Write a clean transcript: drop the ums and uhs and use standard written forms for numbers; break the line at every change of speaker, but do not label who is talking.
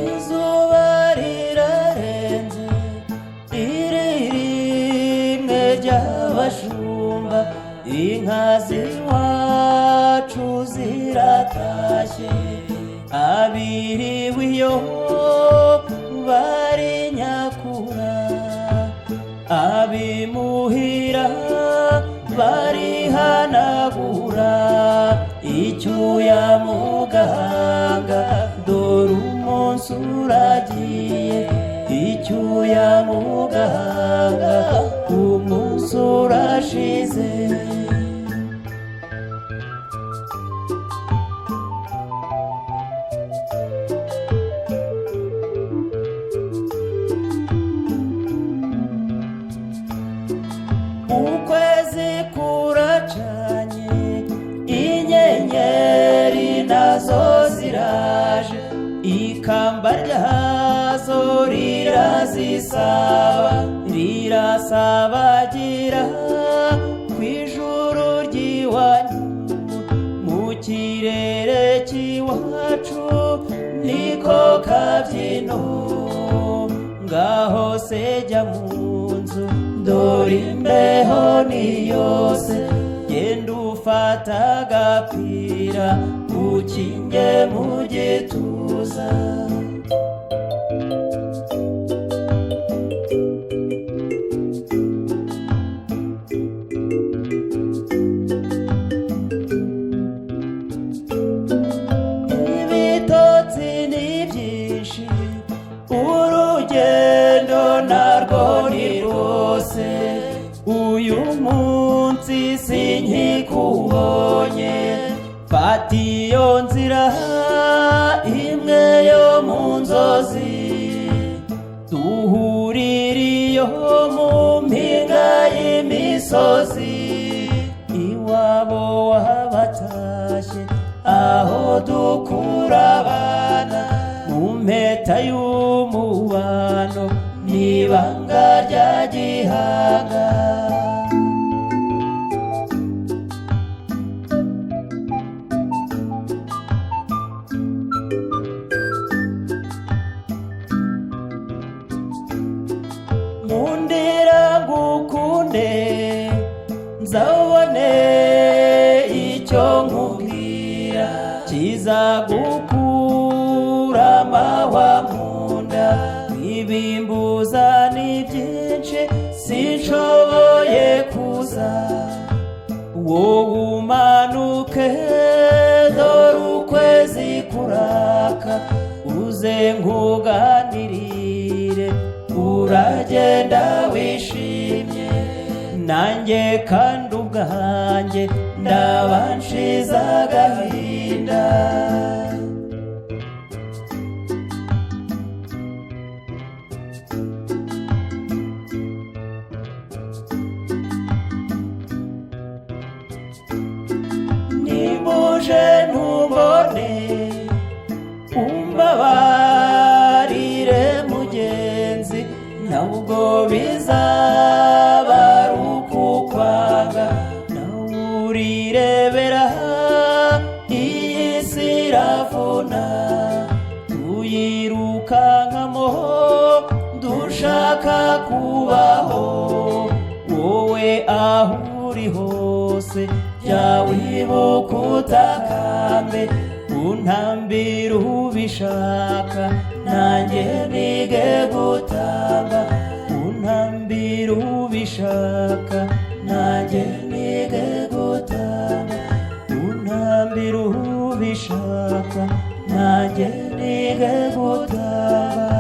izuba rirarenze iririmwe ry'abashumba inka z'iwacu ziratashye abiriwe iyo bari nyakura abimuhira barihanagura icyuya mu gahanga dore umunsi uragiye icyuya mu gahanga umunsi urashize ukwezi kuracanye inyenyeri nazo ziraje ikamba ryazo rirasabagira kw'ijuru ry'iwanyu mu kirere cy'iwacu niko kabyino ngaho se jya mu nzu dore imbeho ni yose genda ufata agapira ukinge mu gituza ibitotsi ni byinshi urugendo narwo ni rwose uyu munsi sinkikubonye fata iyo nzira imwe yo mu nzozi duhurire iyo mu mpinga y'imisozi iwabo wabatashye aho dukura abana mu mpeta y'umubano n'ibanga rya gihanga mundira ngukunde nzabone icyo nkubwira kizagukura amahwa mu nda ibimbuza ni byinshi sinshoboye kuza wowe umanuke dore ukwezi kuraka uze nkuganirire uragenda wishimye nanjye kandi ubwanjye ndabanshize agahinda nimuje ntumbone umbabarire mugenzi ntabwo bizaba ari ukukwanga nawe urirebera iyi si iravuna tuyirukankamo dushaka kubaho wowe aho uri hose jya wibuka utakambe untambira ubishaka nanjye nige gutamba untambira ubishaka nanjye nige gutamba untambira ubishaka nanjye nige gutamba